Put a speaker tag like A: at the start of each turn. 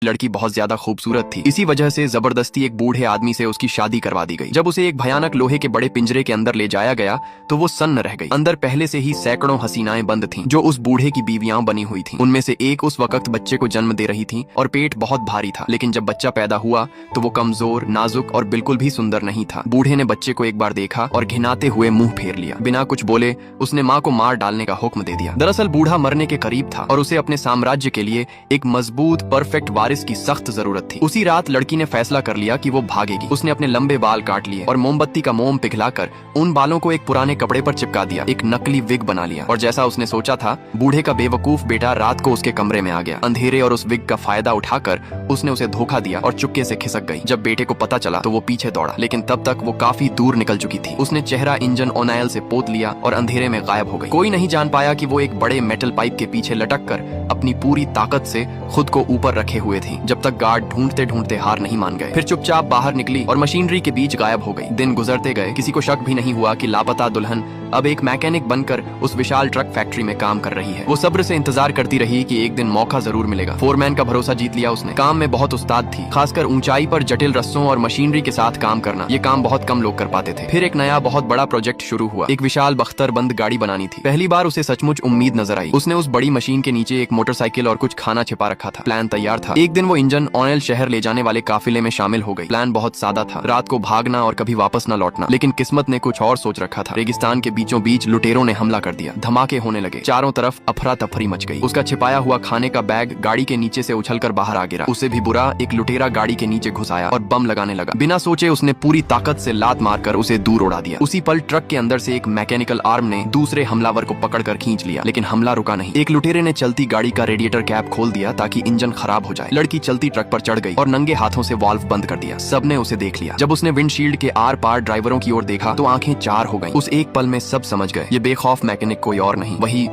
A: लड़की बहुत ज्यादा खूबसूरत थी। इसी वजह से जबरदस्ती एक बूढ़े आदमी से उसकी शादी करवा दी गई। जब उसे एक भयानक लोहे के बड़े पिंजरे के अंदर ले जाया गया तो वो सन्न रह गई। अंदर पहले से ही सैकड़ों हसीनाएं बंद थीं, जो उस बूढ़े की बीवियां बनी हुई थीं। उनमें से एक उस वक्त बच्चे को जन्म दे रही थी और पेट बहुत भारी था, लेकिन जब बच्चा पैदा हुआ तो वो कमजोर, नाजुक और बिल्कुल भी सुंदर नहीं था। बूढ़े ने बच्चे को एक बार देखा और घिनाते हुए मुंह फेर लिया। बिना कुछ बोले उसने माँ को मार डालने का हुक्म दे दिया। दरअसल बूढ़ा मरने के करीब था और उसे अपने साम्राज्य के लिए एक मजबूत, परफेक्ट वारिस की सख्त जरूरत थी। उसी रात लड़की ने फैसला कर लिया कि वो भागेगी। उसने अपने लंबे बाल काट लिए और मोमबत्ती का मोम पिघलाकर उन बालों को एक पुराने कपड़े पर चिपका दिया। एक नकली विग बना लिया और जैसा उसने सोचा था, बूढ़े का बेवकूफ बेटा रात को उसके कमरे में आ गया। अंधेरे और उस विग का फायदा उठाकर उसने उसे धोखा दिया और चुपके से खिसक गई। जब बेटे को पता चला तो वो पीछे दौड़ा, लेकिन तब तक वो काफी दूर निकल चुकी थी। उसने चेहरा इंजन ऑयल से पोत लिया और अंधेरे में गायब हो गई। कोई नहीं जान पाया कि वो एक बड़े मेटल पाइप के पीछे लटक कर अपनी पूरी ताकत से खुद को ऊपर रखे हुए थी, जब तक गार्ड ढूंढते ढूंढते हार नहीं मान गए। फिर चुपचाप बाहर निकली और मशीनरी के बीच गायब हो गई। दिन गुजरते गए, किसी को शक भी नहीं हुआ कि लापता दुल्हन अब एक मैकेनिक बनकर उस विशाल ट्रक फैक्ट्री में काम कर रही है। वो सब्र से इंतजार करती रही कि एक दिन मौका जरूर मिलेगा। फोरमैन का भरोसा जीत लिया उसने। काम में बहुत उस्ताद थी, खासकर ऊंचाई पर जटिल रस्सों और मशीनरी के साथ काम करना। ये काम बहुत कम लोग कर पाते थे। फिर एक नया बहुत बड़ा प्रोजेक्ट शुरू हुआ। एक विशाल बख्तरबंद गाड़ी बनानी थी। पहली बार उसे सचमुच उम्मीद नजर आई। उसने उस बड़ी मशीन के नीचे एक मोटरसाइकिल और कुछ खाना छिपा रखा था। प्लान तैयार था। एक दिन वो इंजन ऑयल शहर ले जाने वाले काफिले में शामिल हो गई। प्लान बहुत सादा था, रात को भागना और कभी वापस न लौटना। लेकिन किस्मत ने कुछ और सोच रखा था। रेगिस्तान के बीचों बीच लुटेरों ने हमला कर दिया। धमाके होने लगे, चारों तरफ अफरा तफरी मच गई। उसका छिपाया हुआ खाने का बैग गाड़ी के नीचे से उछलकर बाहर आ गिरा। उसे भी बुरा, एक लुटेरा गाड़ी के नीचे घुस आया और बम लगाने लगा। बिना सोचे उसने पूरी ताकत से लात मारकर उसे दूर उड़ा दिया। उसी पल ट्रक के अंदर से एक मैकेनिकल आर्म ने दूसरे हमलावर को पकड़कर खींच लिया, लेकिन हमला रुका नहीं। एक लुटेरे ने चलती गाड़ी का रेडिएटर कैप खोल दिया ताकि इंजन खराब हो जाए। लड़की चलती ट्रक पर चढ़ गई और नंगे हाथों से वाल्व बंद कर दिया। सबने उसे देख लिया। जब उसने विंडशील्ड के आर पार ड्राइवरों की ओर देखा तो आंखें चार हो गईं। उस एक पल में सब समझ गए, ये बेखौफ मैकेनिक कोई और नहीं, वही